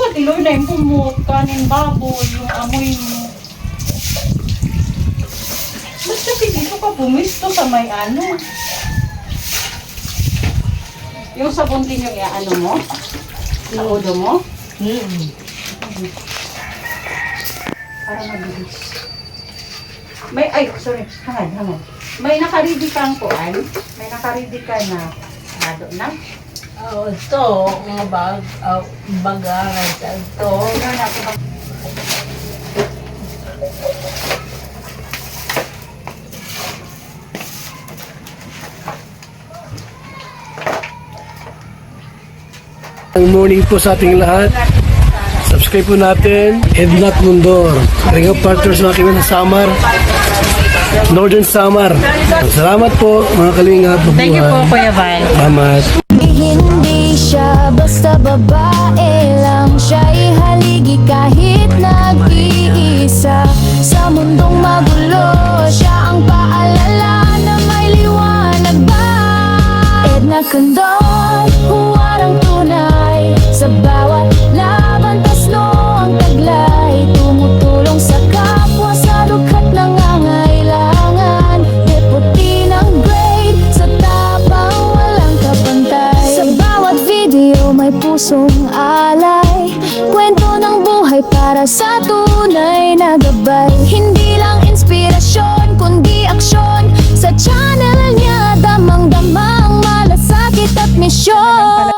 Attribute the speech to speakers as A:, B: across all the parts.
A: Ati Loy na yung pumot, kanin baboy, yung amoy mo. Ba't kasi dito ka pumisto sa may ano? Yung sabon din yung ano mo? Sa ulo mo? Para mabilis. May, ay, sorry, hangad. May nakaredy kang kuan? May nakaredy ka na nado na?
B: Oh, ito, mga bagaran sa ito.
A: Ano na ito?
C: Good morning po sa ating lahat. Subscribe po natin, Ednat Mundor. Ring of Partners mga kaibigan sa Samar, Northern Samar. Salamat po mga kalingap.
A: Thank you po, Kuya Val.
C: Salamat.
D: Hindi siya basta babae lang, siya'y haligi kahit nag-iisa. Sa mundong magulo, siya ang paalala na may liwanag ba. Edna Condon, huwarang tunay. Sa bawat laban, tasno ang taglay. Tumutulong sa kapwa sa lukhat nangangailangan. Deputy ng grade, sa tapang walang kapantay. Sa bawat video may pusong alay. Kwento ng buhay para sa tunay na gabay. Hindi lang inspirasyon, kundi aksyon. Sa channel niya, damang-damang malasakit at misyon.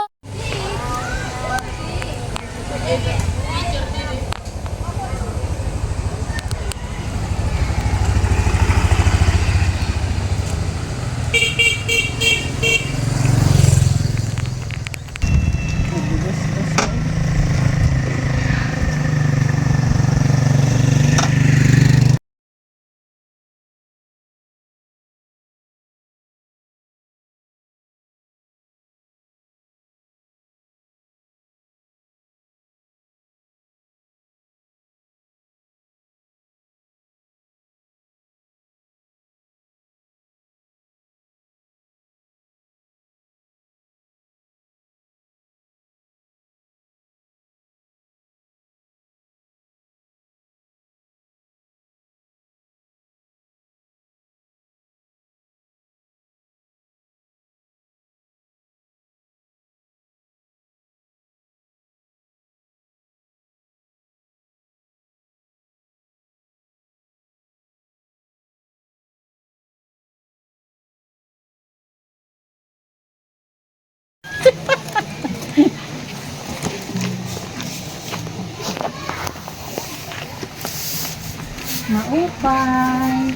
A: Maupay.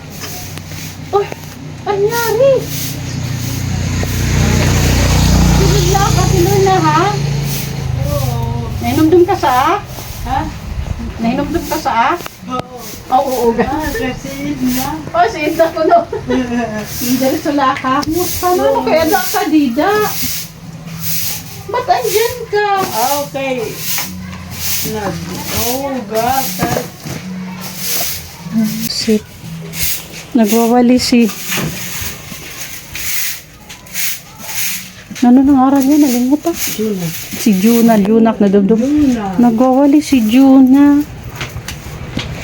A: Uy, anyari? Sinigla ka, sinuna ha?
B: Oo.
A: Nainumdum ka sa?
B: Ha?
A: Nainumdum ka sa?
B: Oo.
A: Oo,
B: Kasi na.
A: Oh, sinta ko no. Hindi sa laka. Musta na ano kaya da ka, Dida? Ba't andyan ka?
B: Okay. Nag-ugat.
A: Sit. Nagwawali si... Ano nang aral niya? Nalimutan.
B: Juna.
A: Si Juna, Lunak na dubdub.
B: Juna.
A: Nagwawali si Juna.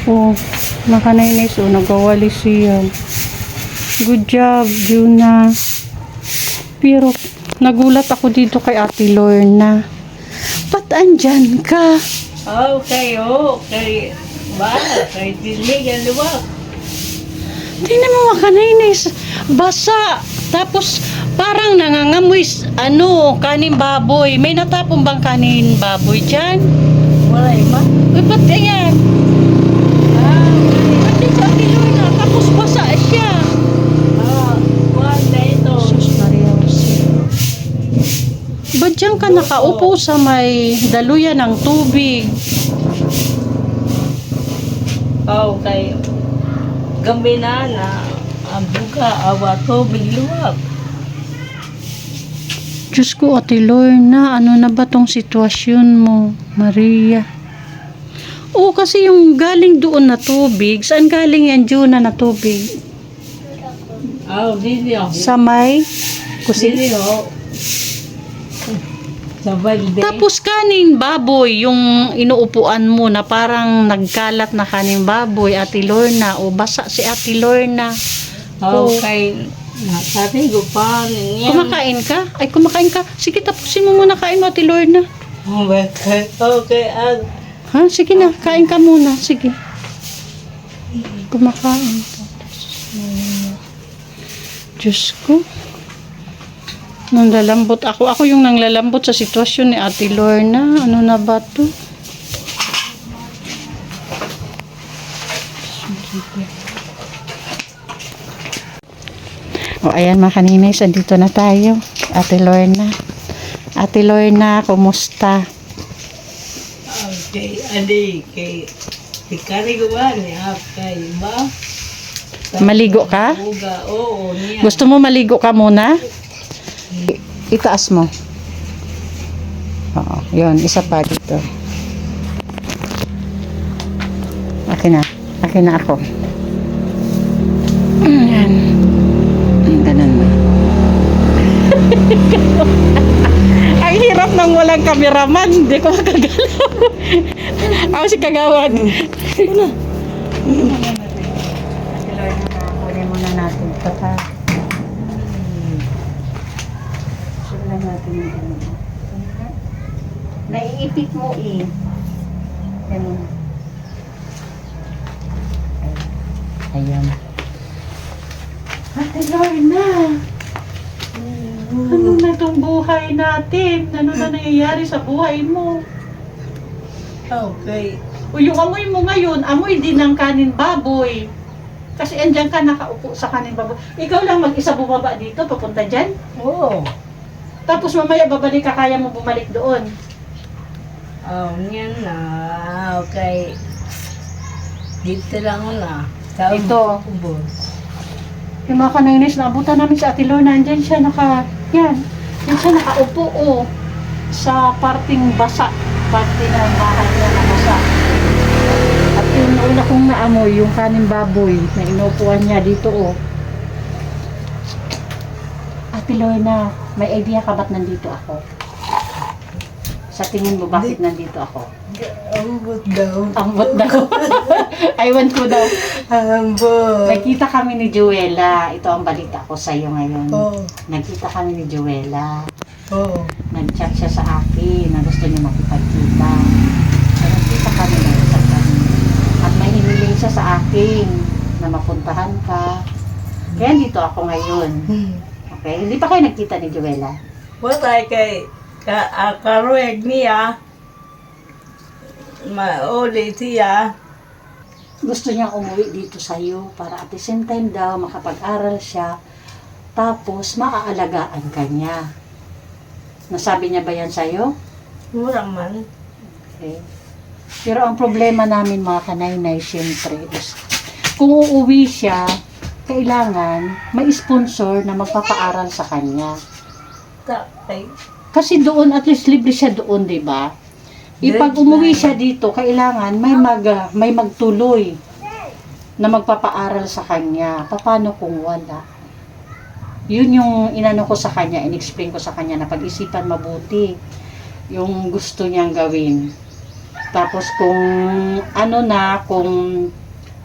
A: Oh, nakanainis. Oh, nagwawali siya. Good job, Juna. Pero, nagulat ako dito kay Ate Lorna. Ba't andyan ka?
B: Okay, okay. Ba, kay diligan luwag.
A: Tingnan mo makanainis. Basa. Tapos, parang nangangamoy, kanin baboy. May natapong bang kanin baboy dyan?
B: Wala ba?
A: Uy, ba't ayan? Ba't yung sa Ate Lorna? Tapos basa siya.
B: Wala ito.
A: Sus Maria Jose. Ba't dyan ka nakaupo sa may daluyan ng tubig?
B: Okay. Gambi na ang buka, awa tubig luwag.
A: Diyos ko, Ate Lorna, ano na ba tong sitwasyon mo, Maria? Oo, kasi yung galing doon na tubig, saan galing yan, Juna, na tubig?
B: Dili ako.
A: Sa may
B: Dili
A: kusin.
B: ako. Sa balde.
A: Tapos kanin baboy, yung inuupuan mo na parang nagkalat na kanin baboy, Ate Lorna, o basa si Ate Lorna.
B: Oh,
A: Oh.
B: kay nakari ko pa niya.
A: Kumakain ka? Ay, kumakain ka. Sige, tapusin mo muna kain mo, Ate Lorna.
B: Okay,
A: Ha? Sige na, kain ka muna. Sige. Kumakain ka. Diyos ko. Nang lalambot ako. Ako yung nanglalambot sa sitwasyon ni Ate Lorna. Ano na ba to? O, ayan mga kaninis. Andito na tayo. Ate Lorna. Ate Lorna, kumusta?
B: Okay, adi kay ikari ko ba niya kay ba?
A: Maligo ka?
B: Uga, oo niya.
A: Gusto mo maligo ka muna? Itaas mo. Oo, yun. Isa pa dito. Akin na. Akin na ako. Ayan. Ganun mo. Ang hirap nang walang kameraman. Hindi ko makagalaw. Ako si Kagawad. Ito na. Kunin muna natin ito ha. Sulan natin yung ano. Naiipit mo eh. Ganun. Ayan. Ate Lorna. Ano na itong buhay natin? Ano na nangyayari sa buhay mo?
B: Okay.
A: O yung amoy mo ngayon, amoy din ng kanin baboy. Kasi andyan ka nakaupo sa kanin baboy. Ikaw lang mag-isa bumaba dito, papunta dyan.
B: Oh.
A: Tapos mamaya babalik ka, kaya mo bumalik doon.
B: Oh, niya na. Okay. Dito lang na. Sa
A: Dito.
B: ubos.
A: Yung mga kanaynis, naabutan namin sa Ate Lorna, andyan siya yan. Yan siya nakaupo, oh. Sa parting basa. Parte ng bahay niya na basa. At yung una kong naamoy, yung kanin baboy na inuupuan niya dito, oh. Ate Lorna, may idea ka ba't nandito ako? Sa tingin mo, bakit nandito ako?
B: Ambot daw.
A: Ambot daw. Aywan ko daw.
B: Ambot.
A: Nakita kami ni Joella. Ito ang balita ko sa iyo ngayon.
B: Oh.
A: Nagkita kami ni Joella.
B: Oh.
A: Nag-chat siya sa akin na gusto niya makipagkita. So, nagkita kami, nag-chat kami. At may hiniling siya sa akin na mapuntahan ka. Kaya dito ako ngayon. Okay? Hindi pa kayo nagkita ni Joella?
B: Wala kay karoeg niya. Mauli siya.
A: Gusto niya umuwi dito sa iyo para at the same time daw makapag-aral siya. Tapos maaalagaan ka niya. Nasabi niya ba yan sa'yo?
B: Mura man.
A: Okay. Pero ang problema namin mga kanaynay, siyempre, is kung uuwi siya, kailangan may sponsor na magpapaaral sa kanya.
B: Tapay.
A: Kasi doon, at least libre siya doon, di ba? Pag umuwi siya dito, kailangan may magtuloy na magpapaaral sa kanya. Paano kung wala? Yun yung inano ko sa kanya, in-explain ko sa kanya na pag-isipan mabuti yung gusto niyang gawin. Tapos kung kung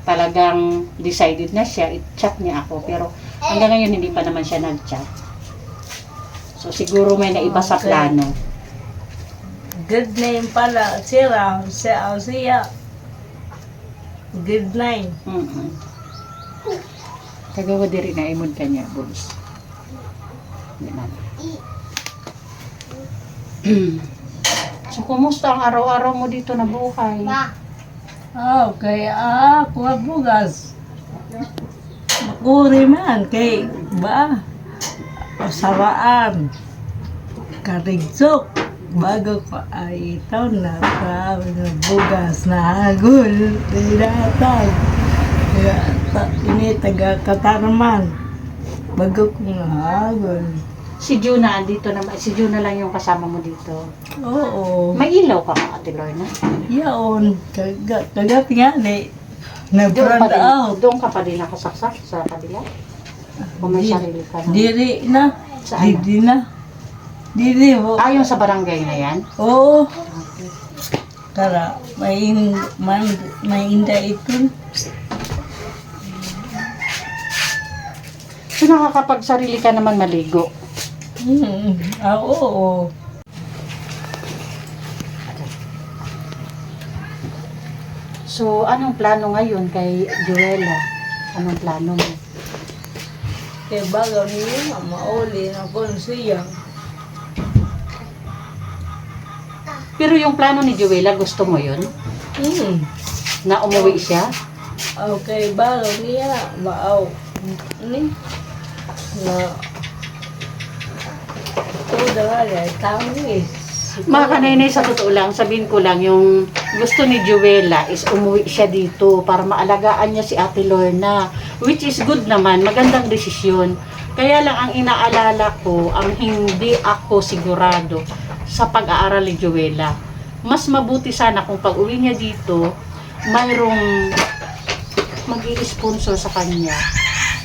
A: talagang decided na siya, i-chat niya ako. Pero hanggang ngayon hindi pa naman siya nag-chat. So siguro may naiba sa plano.
B: Good name pala. Siya. Good name.
A: Kagawa diri na imod ka niya, boys. So, kumusta ang araw-araw mo dito na buhay?
B: Okay. Kuha bugas. Makuri man. Kay ba? Saraan. Karigsok. Bago ko ay ito na bugas na hagol. Tinatag. Ini taga Katarman. Bago ko nahagol.
A: Si Juna, andito naman. Si Juna lang yung kasama mo dito.
B: Oo.
A: May ilaw ka ba, Ate Lorna?
B: Yaon. Kagabi nga ni.
A: Doon
B: Na-brand out.
A: doon ka pa din nakasaksak sa kabila? O may sarili ka na?
B: Diri na.
A: Saan?
B: Diri na. Dili mo.
A: Ah, yung sa barangay na yan?
B: Oo. Tara, may inda ito.
A: So nakakapagsarili ka naman maligo.
B: Oo.
A: So, anong plano ngayon kay Joella? Anong plano mo?
B: Kaya bago niya, mauli na ko siya.
A: Pero yung plano ni Joella, gusto mo yun? Na umuwi siya?
B: Okay, bago niya, maaw. Ini? Na, ito dahil, tamis.
A: Mga kanay, sa totoo lang, sabihin ko lang, yung gusto ni Joella is umuwi siya dito para maalagaan niya si Ate Lorna. Which is good naman, magandang desisyon. Kaya lang ang inaalala ko, ang hindi ako sigurado sa pag-aaral ni Joella. Mas mabuti sana kung pag-uwi niya dito, mayroong mag-i-sponsor sa kanya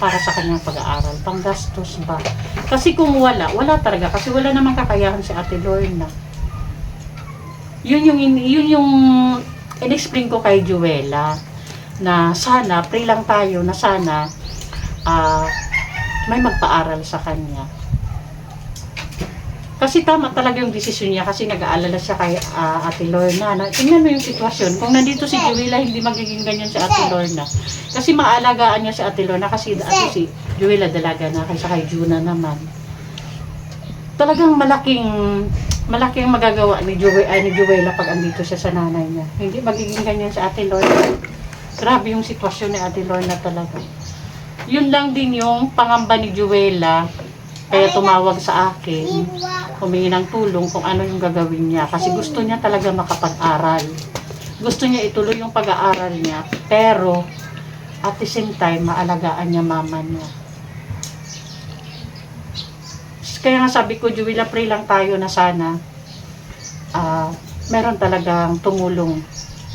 A: para sa kanyang pag-aaral. Panggastos ba? Kasi kung wala talaga. Kasi wala namang kakayahan si Ate Lorna. Yun yung in-explain ko kay Joella na sana, pray lang tayo na sana may magpaaral sa kanya. Kasi tama talaga yung desisyon niya kasi nag-aalala siya kay Ate Lorna. Tingnan mo yung sitwasyon. Kung nandito si Joella, hindi magiging ganyan si Ate Lorna. Kasi maalagaan niya si Ate Lorna kasi si Joella dalaga na kaysa kay Juna naman. Talagang malaking magagawa ni Joella pag andito siya sa nanay niya. Hindi magiging ganyan si Ate Lorna. Grabe yung sitwasyon ni Ate Lorna talaga. Yun lang din yung pangamba ni Joella. Kaya tumawag sa akin, humingi ng tulong kung ano yung gagawin niya. Kasi gusto niya talaga makapag-aral. Gusto niya ituloy yung pag-aaral niya. Pero, at the same time, maalagaan niya mama niya. Kaya nga sabi ko, Joella, pray lang tayo na sana meron talagang tumulong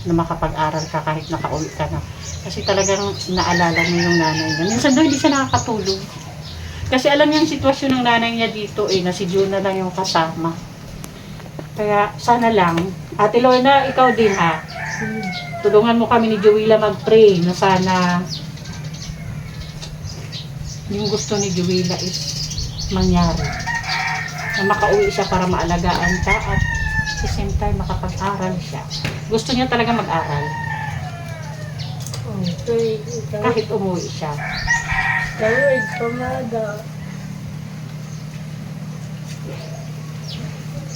A: na makapag-aral ka kahit nakauwi ka na. Kasi talagang naalala niya yung nanay niya. Minsan daw hindi siya nakakatulog. Kasi alam niya yung sitwasyon ng nanay niya dito na si Juna lang yung kasama. Kaya sana lang, Ate Lorna, ikaw din ha. Tulungan mo kami ni Joella mag-pray na sana yung gusto ni Joella is mangyari. Na makauwi siya para maalagaan ka at at the same time makapag-aral siya. Gusto niya talaga mag-aral.
B: Okay.
A: Kahit umuwi siya.
B: Kawig, pamada.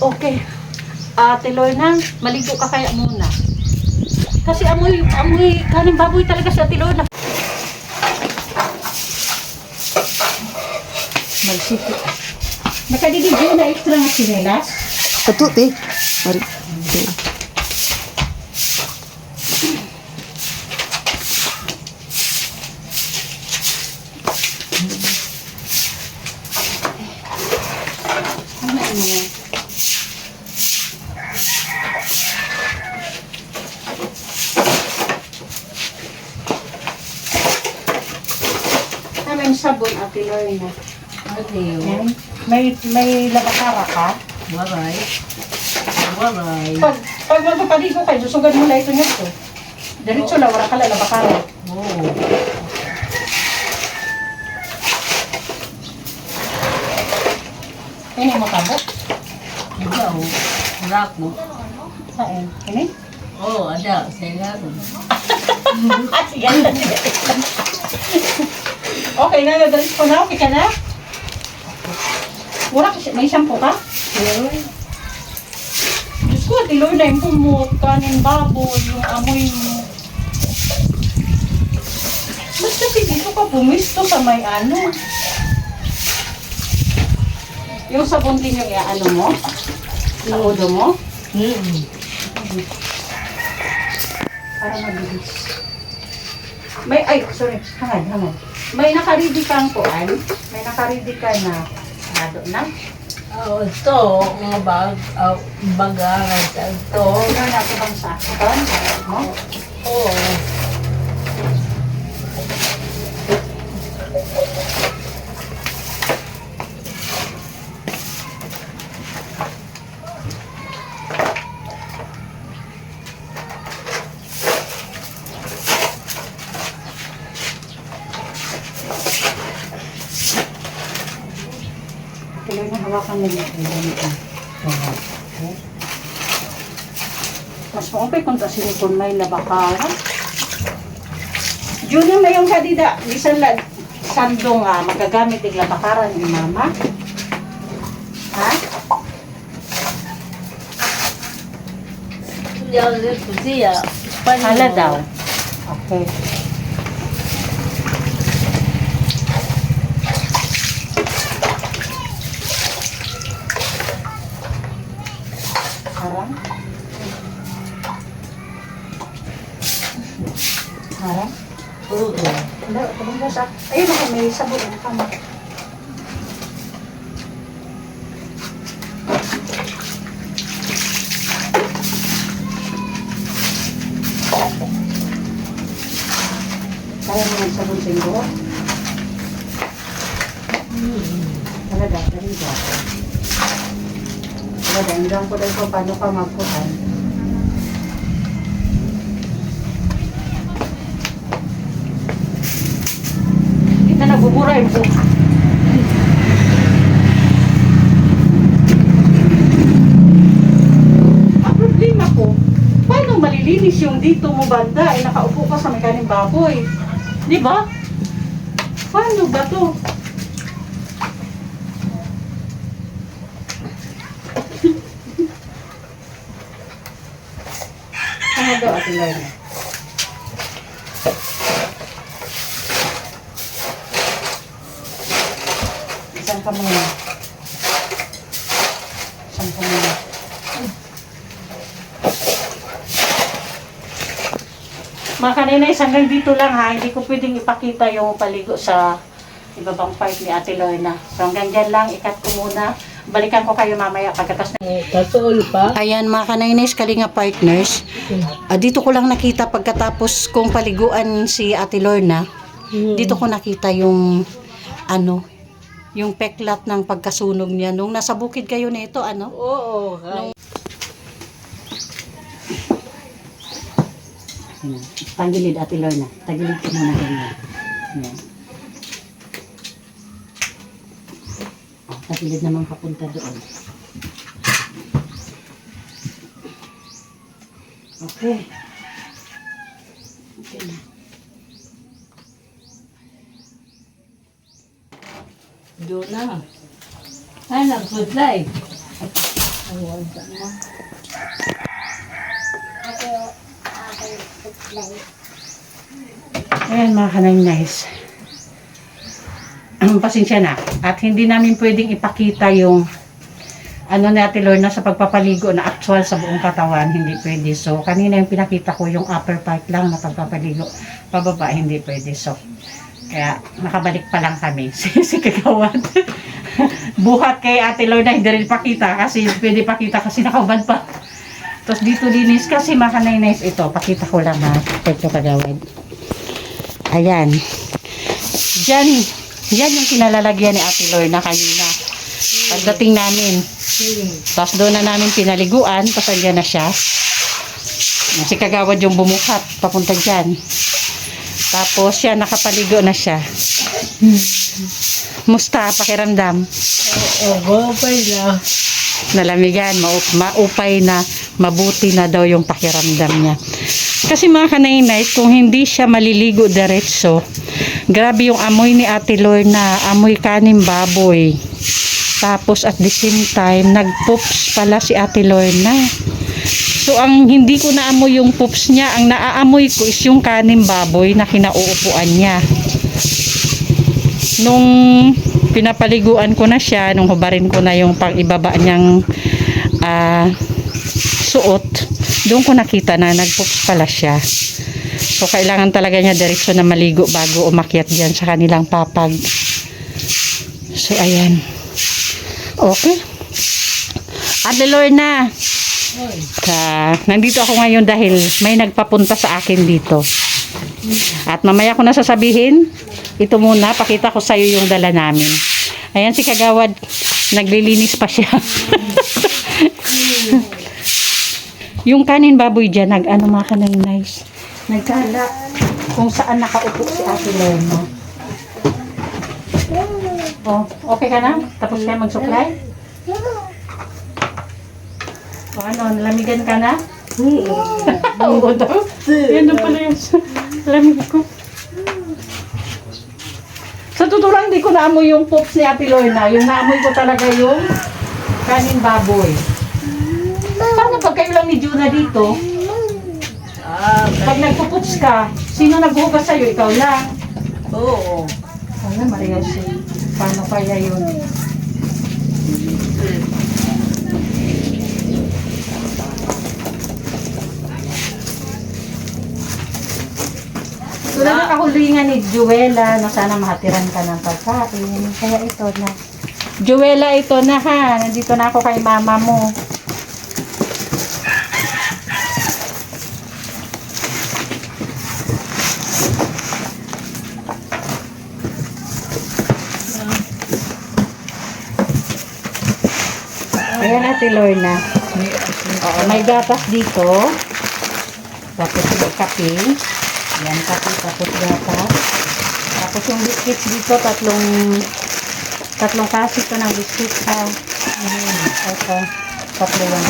A: Okay. Ate Lorna, maligo ka kaya muna. Kasi amoy kaning baboy talaga si Ate Lorna. Magsipit. Nakadididyo na extra nga sinelas.
E: Patuti. Mari.
A: Ano yun? May sabon, Ate Lorna.
B: Ano?
A: May labakara ka?
B: Waray. Waray.
A: Pag magpapaligo kayo, susugan mo lang ito niya to. Diretso lang, wala ka lang labakara.
B: Oo.
A: Ini mo tabo?
B: Ikaw, harap mo.
A: Saan? Ini?
B: Oo, ada. Saya rin.
A: Sige. Okay na, nadalis ko na. Okay ka na? Wala kasi, may shampoo ka?
B: Meron.
A: Diyos ko, Ate Lorna, yung pumot, kanin, baboy, yung amoy mo. Ba't kasi dito ka pumisto sa may ano? Yung sabon din yung ano mo? Sa ulo mo? Para mabilis. Sorry, hangad. May nakaredy kang kuan? May nakaredy ka na nado na?
B: Oo, ito, mga bagangan sa ito.
A: Ano na ito bang sa akin? Mo?
B: Oo.
A: Hawakan mo dito. Ganito. Okay. Mas okay kung tasin kung may labakaran. Junior na yung kadida. Bisan lang. Sando nga. Magagamit yung labakaran ni mama. Ha?
B: Hindi ako dito siya.
A: Hala daw. Okay. Harang. Harang.
B: Oo.
A: Wala, tumong sa. Ayun ako, may sabon ang kama. Kaya mo ng sabon sa inyo? Talaga, talaga. Talaga, hanggang ko dahil kung paano ka magkuhan. Hindi na nabubura yung buka. Ang problema ko, paano malilinis yung dito mo banda? Eh, nakaupo ka sa mekaning baboy. Di ba? Paano ba to? Ano daw Ate Lorna? Isang ka muna. Isang ka muna. Mga kanina, hanggang dito lang ha. Hindi ko pwedeng ipakita yung paligo sa ibabang part ni Ate Lorna. So hanggang dyan lang, ikat ko muna. Balikan ko kayo mamaya pagkatas na.
B: Kasuol pa.
A: Ayan mga kanainis, kalinga partners. Dito ko lang nakita pagkatapos kong paliguan si Ate Lorna. Dito ko nakita yung yung peklat ng pagkasunog niya. Nung nasa bukid kayo nito,
B: Oo.
A: Tagilid Ate Lorna. Tagilid ko muna ganyan. Ayan. Tagilid naman papunta doon. Okay. Okay na.
B: Doon na. Ay, nagsutlay. Ayan, sana.
A: Ayan mga kanay-nice. Pasensya na. At hindi namin pwedeng ipakita yung ni Ate Lorna sa pagpapaligo na actual sa buong katawan. Hindi pwede. So, kanina yung pinakita ko yung upper part lang na pagpapaligo. Pababa, hindi pwede. So, kaya nakabalik pa lang kami. Si Kagawad. Buhat kay Ate Lorna, hindi rin pakita kasi pwede pakita kasi nakabad pa. Tapos dito linis kasi mga kanay-nice ito. Pakita ko lang ha. Ito Kagawad. Ayan. Yan yung kinalalagyan ni Ate Lorna kanina. Pagdating namin. Tapos doon na namin pinaliguan. Tapos andyan na siya. Si Kagawad yung bumukat. Papunta dyan. Tapos siya nakapaligo na siya. Musta pakiramdam?
B: Oo, okay na.
A: Nalamigan. Maupay na. Mabuti na daw yung pakiramdam niya. Kasi mga kanay-night, kung hindi siya maliligo diretso, grabe yung amoy ni Ate Lorna, amoy kaning baboy. Tapos at the same time, nag-poops pala si Ate Lorna. So ang hindi ko naamoy yung poops niya, ang naaamoy ko is yung kaning baboy na kinauupuan niya. Nung pinapaliguan ko na siya, nung hubarin ko na yung pang-ibaba niyang suot, doon ko nakita na nag-poops pala siya. So, kailangan talaga niya diretso na maligo bago umakyat dyan sa kanilang papag. So, ayan. Okay. Ate Lorna, nandito ako ngayon dahil may nagpapunta sa akin dito. At mamaya ko na sasabihin, ito muna, pakita ko sa'yo yung dala namin. Ayan si Kagawad, naglilinis pa siya. Yung kanin baboy dyan, mga kanay-nice. Nagkala kung saan nakaupo si Ate Lorna. Oh, okay ka na? Tapos kayo mag-supply? O ano, nalamigan ka na? Oo daw. Yan na pala yung lamig ko. Sa totoo lang, di ko naamoy yung poops ni Ate Lorna. Yung naamoy ko talaga yung kanin baboy. Paano pag kayo lang ni Juna dito? Pag nagpupoops ka, sino naghuhugas sa'yo? Ikaw lang.
B: Oo.
A: Ano, Maria siya. Paano kaya yun? Tulad ng kahulingan ni Juela na sana mahatiran ka ng pagkain. Kaya ito na. Juela, ito na ha. Nandito na ako kay mama mo. Ayan Ate Lorna. Oo, may gatas dito. Tapos yung kape. Ayan, kape, tapos gatas. Tapos yung biscuits dito, tatlong kasi ito ng biscuits ha. Ito, tatlo lang.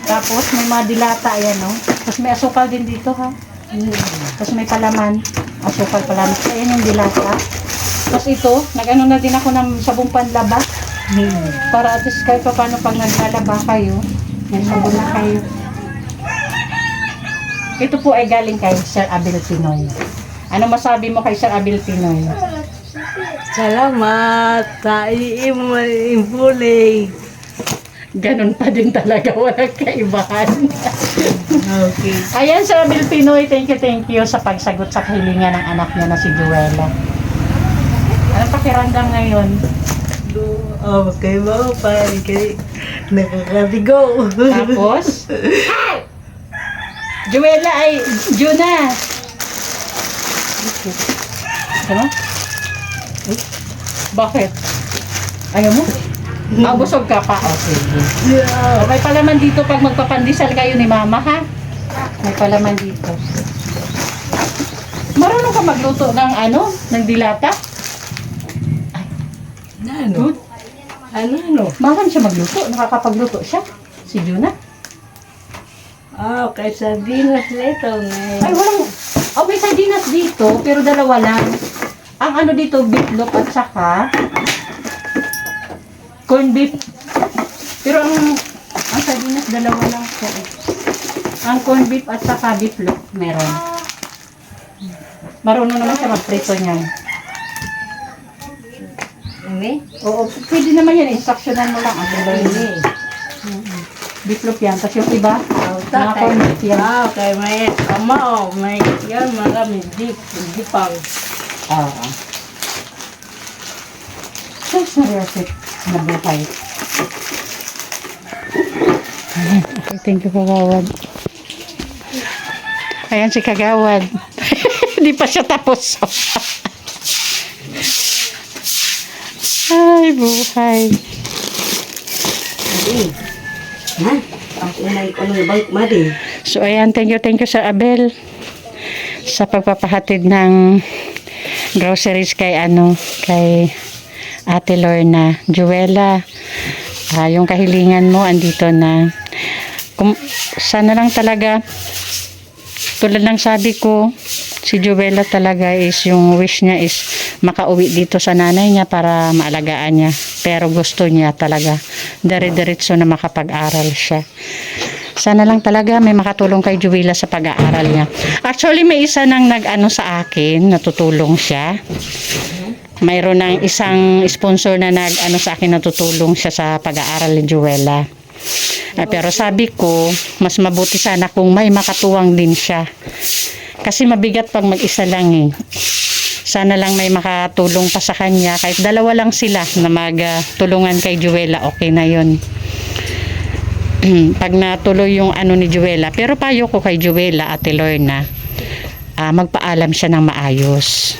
A: Tapos may mga dilata, ayan o. Tapos may asukal din dito ha. Tapos may palaman. Asukal palaman. Ayan yung dilata. Tapos ito, nag-ano na din ako ng sabong panlaba. Para at least kahit pa paano pag naglalaba kayo, may sabon na kayo. Ito po ay galing kay Sir Abel Pinoy. Ano masabi mo kay Sir Abel Pinoy?
B: Salamat sa iimpuli.
A: Ganon pa din talaga, walang kaibahan.
B: Okay.
A: Ayan Sir Abel Pinoy, thank you sa pagsagot sa kahilingan ng anak niya na si Juela. Anong pakiramdam ngayon?
B: Okay mo, parang nakakatigo.
A: Tapos, Juela ay, Juna. Ano? Uy, bakit? Ayaw mo? Busog ka pa? Okay. May palaman dito pag magpapandisal kayo ni Mama, ha? May palaman dito. Marunong ka magluto ng ano? Ng dilata?
B: Ano? Ano?
A: Marunong siya magluto. Nakakapagluto siya. Si Juna.
B: Kay sardinas nito
A: Ay, walang... Oh, may sardinas dito, pero dalawa lang. Ang ano dito, beefloaf at saka corn beef. Pero ang sardinas dalawa lang siya. Ang corn beef at saka beefloaf meron. Marunong naman siya magprito niyan.
B: Ini?
A: Oo, pwede naman yan. Instructionan mo lang. Ang ganda yun. Beefloaf yan. Tapos yung iba, mga corn beef yan.
B: Okay, may may yan, marami hindi pang.
A: Oo. So, seryoso na buhay. Thank you, Kagawad. Ayan si Kagawad. Hindi pa siya tapos. Ay, buhay.
B: Ha? Ang unay ko ng bank madi.
A: So, ayan, thank you, Sir Abel, sa pagpapahatid ng groceries kay Ate Lorna. Juela, yung kahilingan mo, andito na. Sana lang talaga, tulad ng sabi ko, si Juela talaga is, yung wish niya is makauwi dito sa nanay niya para maalagaan niya. Pero gusto niya talaga, dire-diretso na makapag-aral siya. Sana lang talaga may makatulong kay Juela sa pag-aaral niya. Actually, may isa nang nag-ano sa akin, natutulong siya. Mayroon ng isang sponsor na nag-ano sa akin, natutulong siya sa pag-aaral ni Juela. Pero sabi ko, mas mabuti sana kung may makatuwang din siya. Kasi mabigat pag mag-isa lang eh. Sana lang may makatulong pa sa kanya. Kahit dalawa lang sila na magtulungan kay Juela, okay na yun. Pag natuloy yung ano ni Juela. Pero payo ko kay Juela, Ate Lorna, magpaalam siya ng maayos.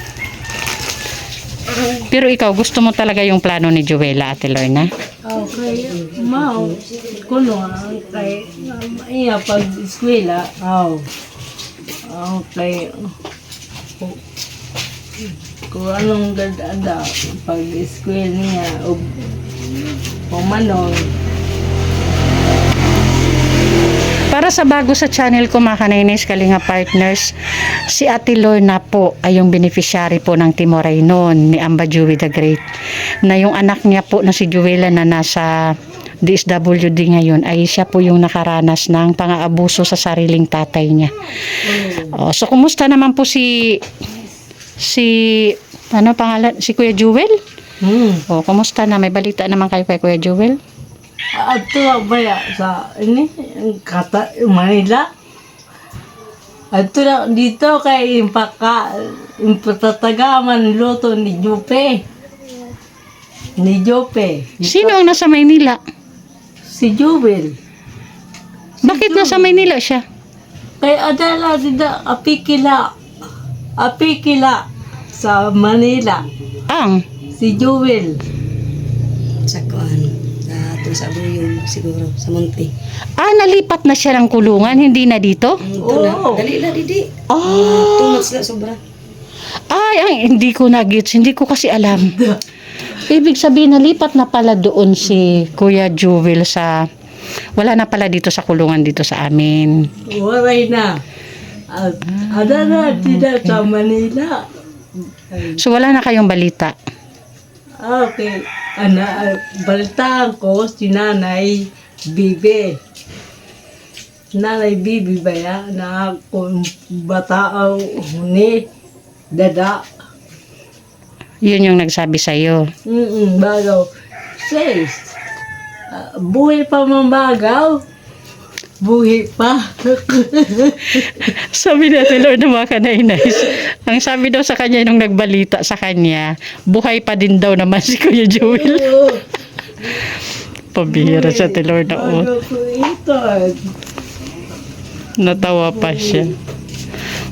A: Pero ikaw, gusto mo talaga yung plano ni Juela, Ate Lorna?
B: Okay, mao kuno kay iya pag eskwela. Okay. Kung anong dada pag eskwela niya Pumanong.
A: Para sa bago sa channel ko mga kanainis, Kalinga Partners, si Ate Lorna po ay yung beneficiary po ng Timoray noon ni Amba Jewel the Great. Na yung anak niya po na si Jewela na nasa DSWD ngayon ay siya po yung nakaranas ng pang-aabuso sa sariling tatay niya. So kumusta naman po si ano pangalan? Si Kuya Jewel? Kumusta na? May balita naman kayo kay Kuya Jewel?
B: Ato ba ya sa ini kata Manila? Ato na dito kay impatagaman luto ni Jope. Ni Jope.
A: Sino ang nasa Maynila?
B: Si Jubel.
A: Bakit nasa Maynila siya?
B: Kay adala dida apikila sa Manila.
A: Ang?
B: Si Jubel.
E: Sa kuan. Sa Abuyong siguro, sa Monte.
A: Nalipat na siya ng kulungan, hindi na dito?
B: Oo.
E: Dali na, Didi.
A: Ah,
E: Too much na sobra.
A: hindi ko na-gets, hindi ko kasi alam. Ibig sabihin, nalipat na pala doon si Kuya Jewel sa, wala na pala dito sa kulungan dito sa amin.
B: Waray na. Adala dida sa Manila.
A: So wala na kayong balita.
B: Okay. Balitaan ko si Nanay Bibi. Nanay Bibi ba yan? Na kung bataaw ni Dada.
A: Yun yung nagsabi sa'yo.
B: Bagaw. Says, buhay pa mambagaw. Buhay pa.
A: Sabi natin, Lord, ng mga kanainays. Ang sabi daw sa kanya nung nagbalita sa kanya, buhay pa din daw naman si Kuya Jewel. Pabihira sa Lord na
B: Bagaw ko ito.
A: Natawa pa siya.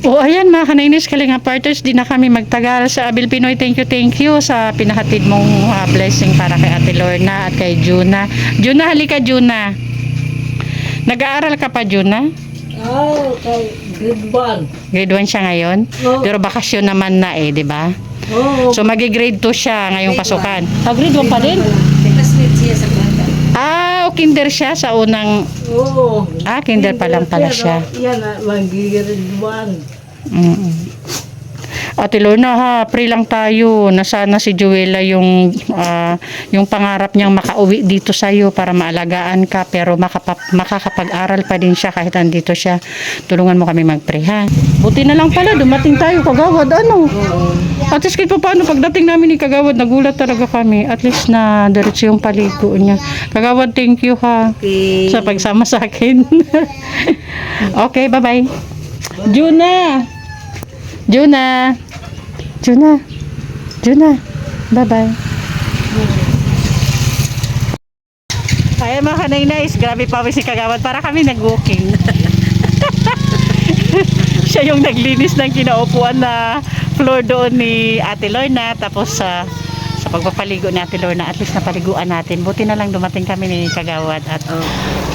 A: Ayan mga kanainis, Kalinga Partners, di na kami magtagal sa Abil Pinoy. Thank you sa pinahatid mong blessing para kay Ate Lorna at kay Juna. Juna, halika Juna. Nag-aaral ka pa Juna?
B: Kay grade 1.
A: Grade 1 siya ngayon?
B: Oo.
A: Pero bakasyon naman na di ba?
B: Oo.
A: So magi-grade 2 siya ngayong pasukan. Grade 1 pa din?
E: Classmate siya sa bata.
A: Kinder siya sa unang...
B: Oo.
A: Kinder pa lang pala siya.
B: Yan, mag-grade 1.
A: Ate Lorna ha, pray lang tayo na sana si Jewela yung pangarap niyang makauwi dito sa'yo para maalagaan ka pero makakapag-aral pa din siya kahit andito siya. Tulungan mo kami mag-pray ha. Buti na lang pala, dumating tayo Kagawad. At least kahit pa paano pagdating namin ni Kagawad, nagulat talaga kami. At least na diretso yung paligo niya. Kagawad, thank you ha.
E: Okay.
A: Sa pagsama sa akin. Okay, bye-bye. Juna! Bye-bye. Ayan mga kanainays, grabe pawis si Kagawad. Para kami nag-walking. Siya yung naglinis ng kinaupuan na floor doon ni Ate Lorna. Tapos sa pagpapaligo ni Ate Lorna, at least napaliguan natin. Buti na lang dumating kami ni Kagawad. At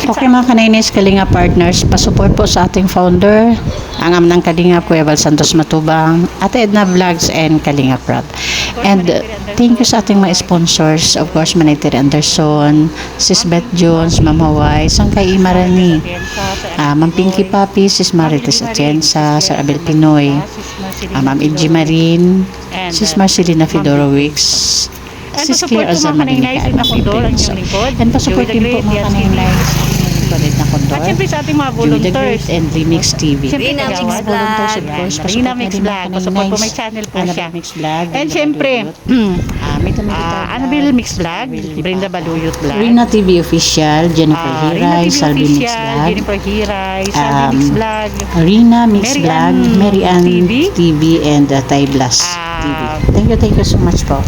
A: okay mga kanainis, Kalinga Partners, pasupport po sa ating founder, ang am ng Kalinga, Kuya Val Santos Matubang, Ate Edna Vlogs, and Kalinga Prod. And thank you sa ating mga sponsors, of course, Manitiri Anderson, Sis Beth Jones, Ma'am Hawaii, Sangkay Imarani, Ma'am Pinky Papi, Sis Marites Atienza, Sir Abel Pinoy, Ma'am Edgy Marin, Sis Marcelina Fedorowicz, Sis Claire Azar Marinica, and pasupport din po mga kanainays Balit na Condor,
B: At syempre sa ating mga
A: Judy the
B: volunteers.
A: Great, and Remix TV.
B: Siyempre,
A: Sa
B: Rina
A: mga
B: Mix
A: volunteers, of
B: Vlog.
A: course,
B: Yan,
A: pasupport
B: Rina
A: na
B: Mix
A: din mga
B: Vlog. Pasupport po, may channel po siya.
A: Annabelle Mix Vlog,
B: And
A: Brenda
B: syempre,
A: Baluyot,
B: Annabelle Mix Vlog, Brenda Baluyot Vlog.
A: Rina TV Official, Jennifer
B: Rina
A: Hiray,
B: TV
A: Salvi Mix
B: Official,
A: Vlog,
B: Jennifer Hiray, Salvi Mix Vlog.
A: Rina Mix
B: Mary
A: Vlog,
B: Ann
A: Mary Ann
B: TV,
A: TV, and Tay Blas TV. Thank you so much po.